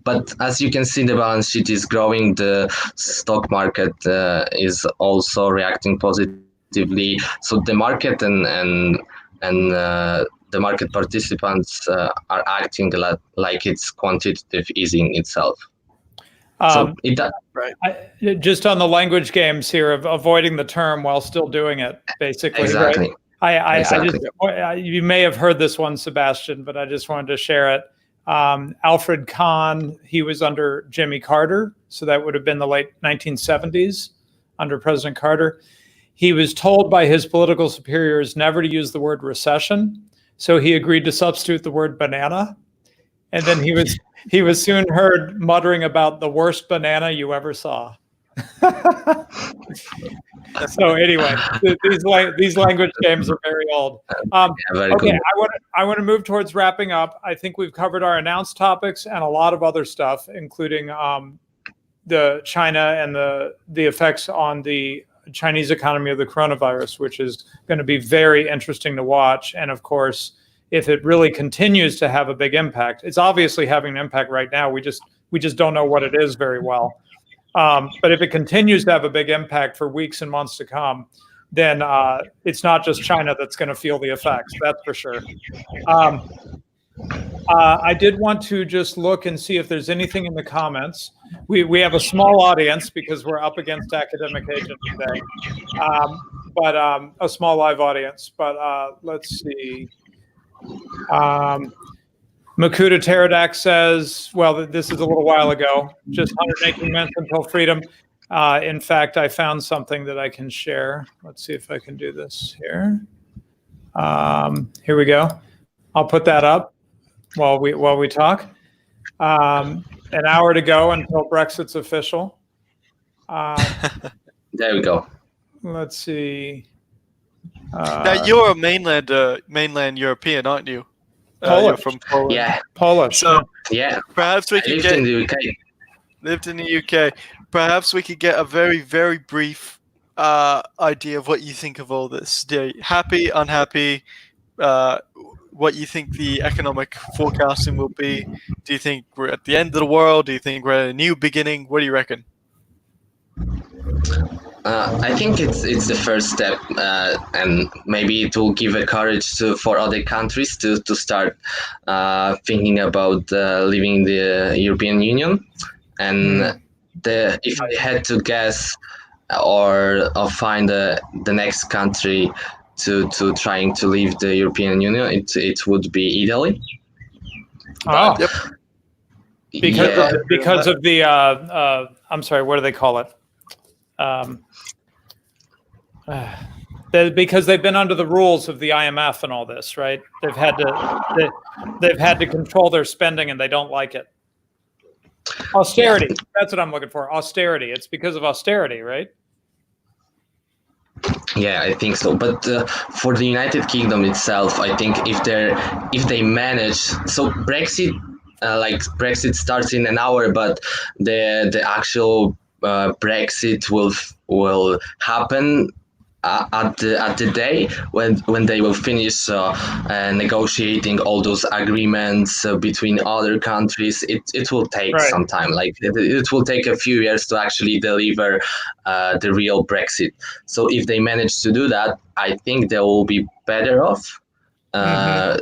But as you can see, the balance sheet is growing. The stock market is also reacting positively. So the market and the market participants are acting a lot like it's quantitative easing itself. So it does. Right. Just on the language games here of avoiding the term while still doing it, basically. Exactly. Right? Exactly. You may have heard this one, Sebastian, but I just wanted to share it. Alfred Kahn, he was under Jimmy Carter, so that would have been the late 1970s under President Carter. He was told by his political superiors never to use the word recession, so he agreed to substitute the word banana. And then he was soon heard muttering about the worst banana you ever saw. So anyway, these language games are very old. Very Okay, good. I want to move towards wrapping up. I think we've covered our announced topics and a lot of other stuff, including the China and the effects on the Chinese economy of the coronavirus, which is going to be very interesting to watch. And of course, if it really continues to have a big impact, it's obviously having an impact right now. We just don't know what it is very well. But if it continues to have a big impact for weeks and months to come, then it's not just China that's going to feel the effects. That's for sure. I did want to just look and see if there's anything in the comments. We have a small audience because we're up against academic agent today, but a small live audience. But let's see. Makuta Pterodax says, well, this is a little while ago, just 118 minutes until freedom. In fact, I found something that I can share. Let's see if I can do this here. Here we go. I'll put that up while we talk. An hour to go until Brexit's official. There we go. Let's see. Now you're a mainland European, aren't you? You're from Poland. Yeah. Polish. So Yeah. perhaps we I could lived get in the UK. lived in the UK. Perhaps we could get a very, very brief idea of what you think of all this. Happy, unhappy, what you think the economic forecasting will be. Do you think we're at the end of the world? Do you think we're at a new beginning? What do you reckon? I think it's the first step, and maybe it will give a courage for other countries to start thinking about leaving the European Union. And if I had to guess or find the next country to trying to leave the European Union, it would be Italy. Oh, Yep. because of the I'm sorry, what do they call it? Because they've been under the rules of the IMF and all this, right? They've had to control their spending, and they don't like it. Austerity. Yeah. That's what I'm looking for. Austerity. It's because of austerity, right? Yeah, I think so. But for the United Kingdom itself, I think if they manage, so Brexit, Brexit starts in an hour, but the actual Brexit will happen at the day when they will finish negotiating all those agreements between other countries. It will take some time. Like it will take a few years to actually deliver the real Brexit. So if they manage to do that, I think they will be better off than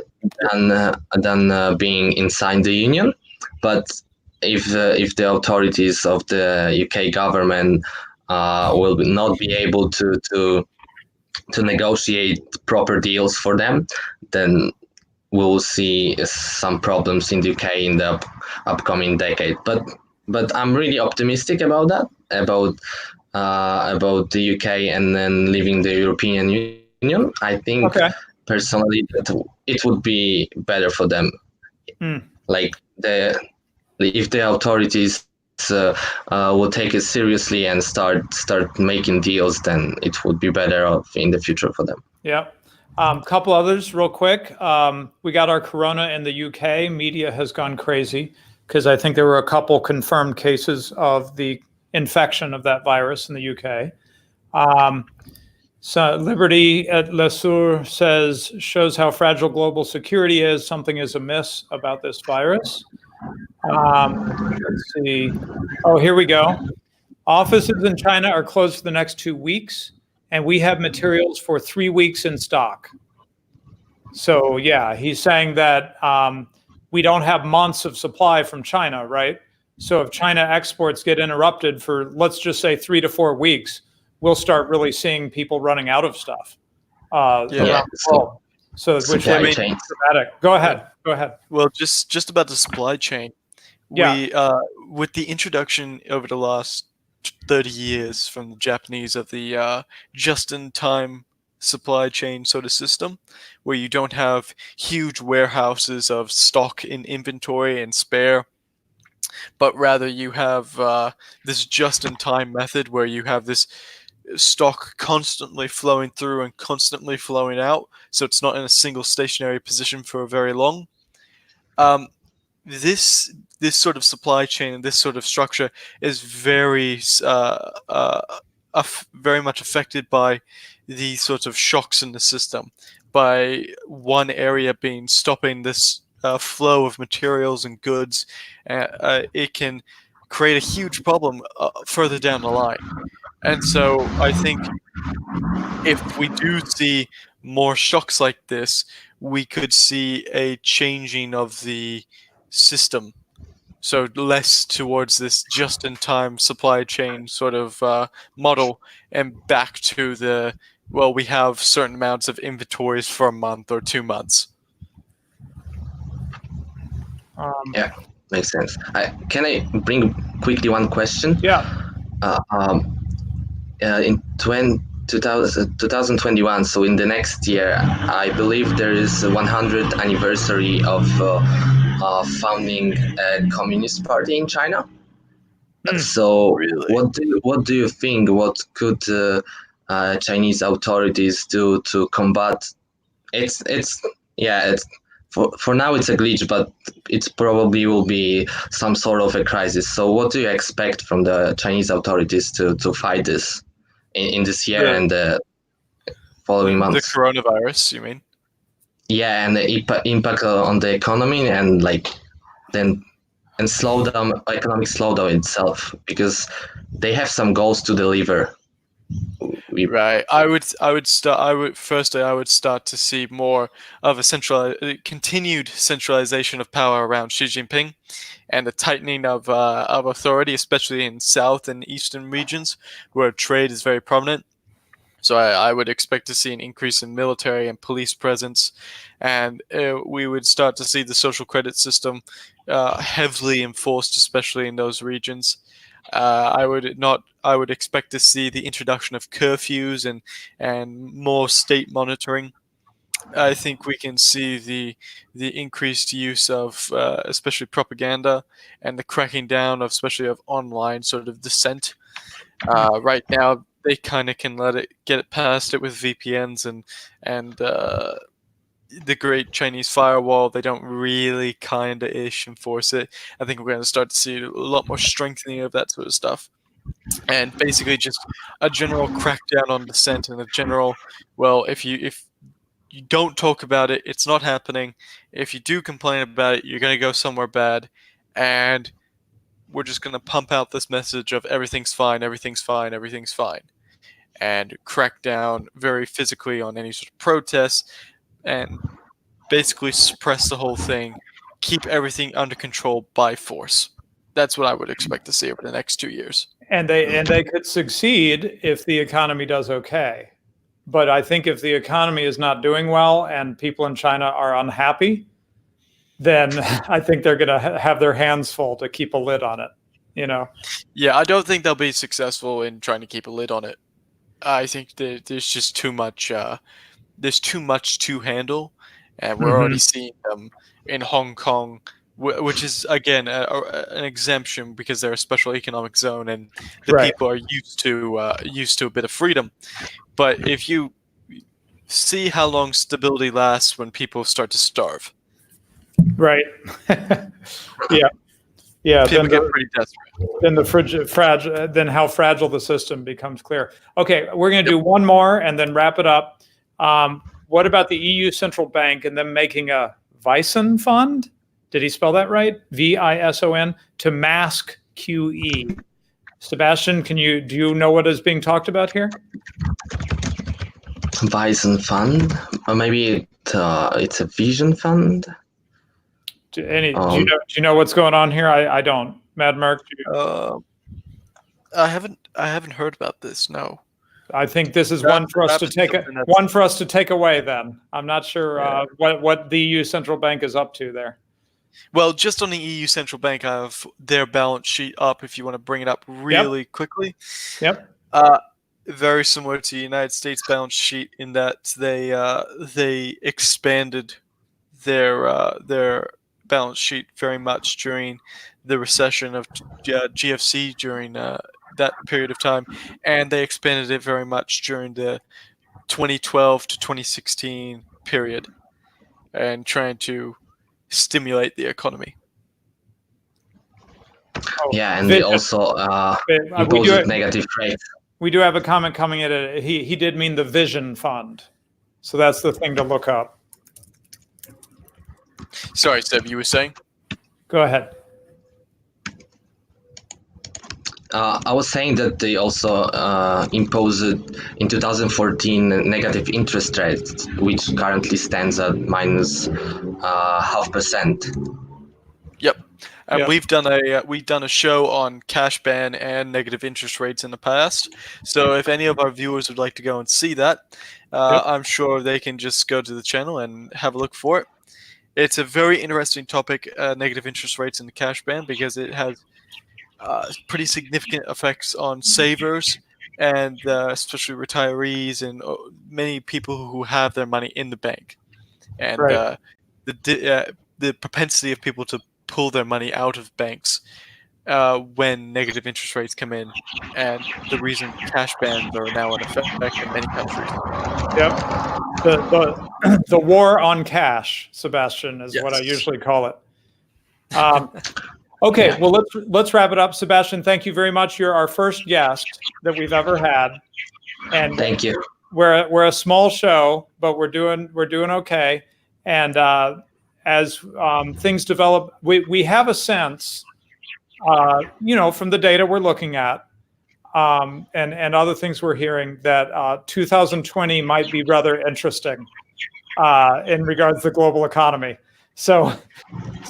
being inside the union. But if the authorities of the UK government will not be able to negotiate proper deals for them, then we'll see some problems in the UK in the upcoming decade. But I'm really optimistic about that, about the UK and then leaving the European Union. I think personally that it would be better for them. Like if the authorities will take it seriously and start making deals, then it would be better off in the future for them. Yeah. Couple others real quick. We got our corona in the UK. Media has gone crazy because I think there were a couple confirmed cases of the infection of that virus in the UK. So Liberty at Lesueur says, shows how fragile global security is. Something is amiss about this virus. Let's see. Oh, here we go. Offices in China are closed for the next 2 weeks, and we have materials for 3 weeks in stock. So yeah, he's saying that we don't have months of supply from China, right? So if China exports get interrupted for, let's just say 3 to 4 weeks, we'll start really seeing people running out of stuff around the world. So which I mean, dramatic. Go ahead. Well, just about the supply chain. Yeah. With the introduction over the last 30 years from the Japanese of the just-in-time supply chain sort of system, where you don't have huge warehouses of stock in inventory and spare, but rather you have this just-in-time method where you have this stock constantly flowing through and constantly flowing out, so it's not in a single stationary position for very long. This sort of supply chain and this sort of structure is very very much affected by these sorts of shocks in the system, by one area being stopping this flow of materials and goods. It can create a huge problem further down the line. And so I think if we do see more shocks like this, we could see a changing of the system. So less towards this just-in-time supply chain sort of model, and back to the, well, we have certain amounts of inventories for a month or 2 months. Yeah, makes sense. Can I bring quickly one question? Yeah. In 2021, so in the next year, I believe there is a 100th anniversary of founding a communist party in China. So Really? what do you think? What could Chinese authorities do to combat? It's for now it's a glitch, but it probably will be some sort of a crisis. So what do you expect from the Chinese authorities to fight this in this year and the following months? The coronavirus, you mean? Yeah, and the impact on the economy and slow down economic slowdown itself, because they have some goals to deliver. Right. I would start to see more of a continued centralization of power around Xi Jinping, and the tightening of authority, especially in South and Eastern regions where trade is very prominent. So I would expect to see an increase in military and police presence, and we would start to see the social credit system heavily enforced, especially in those regions. I would expect to see the introduction of curfews and more state monitoring. I think we can see the increased use of especially propaganda, and the cracking down of especially of online sort of dissent. Right now, they kind of can get it past it with VPNs and the Great Chinese Firewall. They don't really kind of enforce it. I think we're going to start to see a lot more strengthening of that sort of stuff, and basically just a general crackdown on dissent, and a general, well, if you don't talk about it, it's not happening. If you do complain about it, you're going to go somewhere bad, and we're just going to pump out this message of everything's fine, everything's fine, everything's fine, and crack down very physically on any sort of protests, and basically suppress the whole thing, keep everything under control by force. That's what I would expect to see over the next 2 years. And they could succeed if the economy does okay. But I think if the economy is not doing well and people in China are unhappy, then I think they're going to have their hands full to keep a lid on it, Yeah, I don't think they'll be successful in trying to keep a lid on it. I think there's just too much. There's too much to handle, and we're already seeing them in Hong Kong, which is again an exemption because they're a special economic zone, and the people are used to a bit of freedom. But if you see how long stability lasts when people start to starve. Right. Yeah. People get pretty desperate. Then how fragile the system becomes clear. Okay, we're going to do one more and then wrap it up. What about the EU Central Bank and them making a Vison fund? Did he spell that right? VISON, to mask QE. Sebastian, do you know what is being talked about here? Bison fund, or maybe it's a vision fund. Do you know what's going on here? I don't. Mad Merc. I haven't heard about this. No. I think this is one for us to take away. Then I'm not sure what the EU Central Bank is up to there. Well, just on the EU Central Bank, I have their balance sheet up. If you want to bring it up really quickly. Yep. Very similar to the United States balance sheet in that they expanded their balance sheet very much during the recession of GFC during that period of time, and they expanded it very much during the 2012 to 2016 period, and trying to stimulate the economy. Yeah, and they also imposed negative rates. We do have a comment coming in. He did mean the Vision Fund. So that's the thing to look up. Sorry, Seb, you were saying? Go ahead. I was saying that they also imposed in 2014 negative interest rates, which currently stands at minus 0.5%. Yep. And Yep. we've done a show on cash ban and negative interest rates in the past. So if any of our viewers would like to go and see that, Yep. I'm sure they can just go to the channel and have a look for it. It's a very interesting topic, negative interest rates and the cash ban, because it has pretty significant effects on savers and especially retirees and many people who have their money in the bank. And Right. the propensity of people to pull their money out of banks when negative interest rates come in, and the reason cash bans are now in effect in many countries. Yep. The war on cash, Sebastian, is what I Yes. usually call it. Okay, well let's wrap it up. Sebastian, thank you very much. You're our first guest that we've ever had, and Thank you. we're a small show, but we're doing okay. And as things develop, we have a sense, from the data we're looking at, and other things we're hearing, that 2020 might be rather interesting in regards to the global economy. So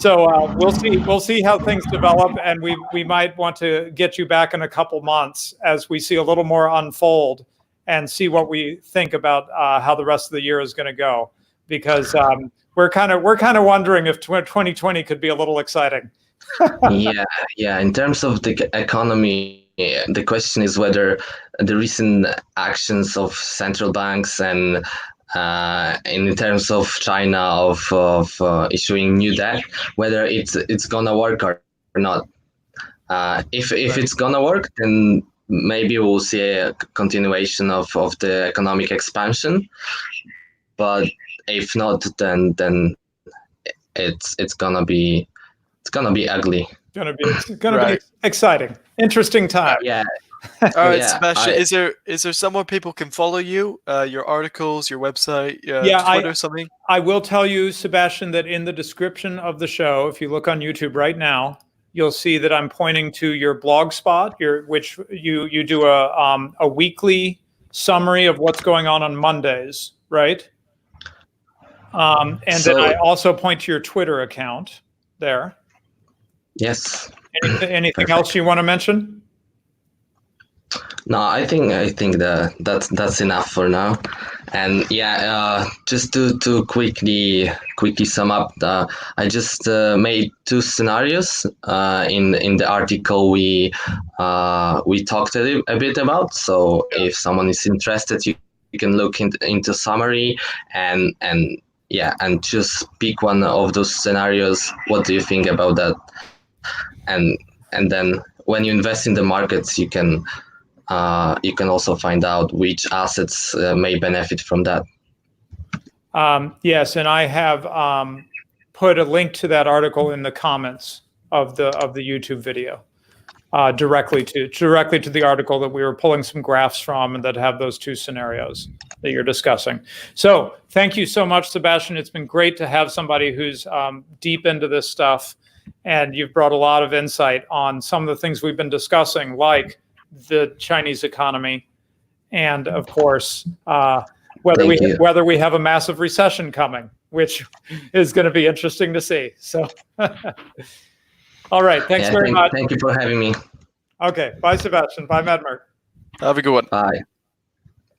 we'll see how things develop, and we might want to get you back in a couple months as we see a little more unfold and see what we think about how the rest of the year is going to go, because we're kind of wondering if 2020 could be a little exciting. Yeah. In terms of the economy, the question is whether the recent actions of central banks and in terms of China of issuing new debt, whether it's gonna work or not. If it's gonna work, then maybe we'll see a continuation of the economic expansion. But if not, then it's gonna be ugly. It's gonna Right. be exciting, interesting time. Yeah. All right, Yeah, Sebastian, is there somewhere people can follow you? Your articles, your website, Yeah, Twitter, something? I will tell you, Sebastian, that in the description of the show, if you look on YouTube right now, you'll see that I'm pointing to your blog spot, which you do a weekly summary of what's going on Mondays, right? And then I also point to your Twitter account there. Yes. Anything else you want to mention? No, I think that's enough for now. And yeah, just to quickly sum up, I just made two scenarios in the article we talked a bit about. So if someone is interested, you can look into summary and just pick one of those scenarios. What do you think about that? And then when you invest in the markets, you can also find out which assets may benefit from that. Yes, and I have put a link to that article in the comments of the YouTube video, directly to the article that we were pulling some graphs from, and that have those two scenarios that you're discussing. So thank you so much, Sebastian. It's been great to have somebody who's deep into this stuff, and you've brought a lot of insight on some of the things we've been discussing, like the Chinese economy, and of course, whether we have a massive recession coming, which is going to be interesting to see. So, all right, thanks very much. Thank you for having me. Okay, bye, Sebastian. Bye, Madmer. Have a good one. Bye.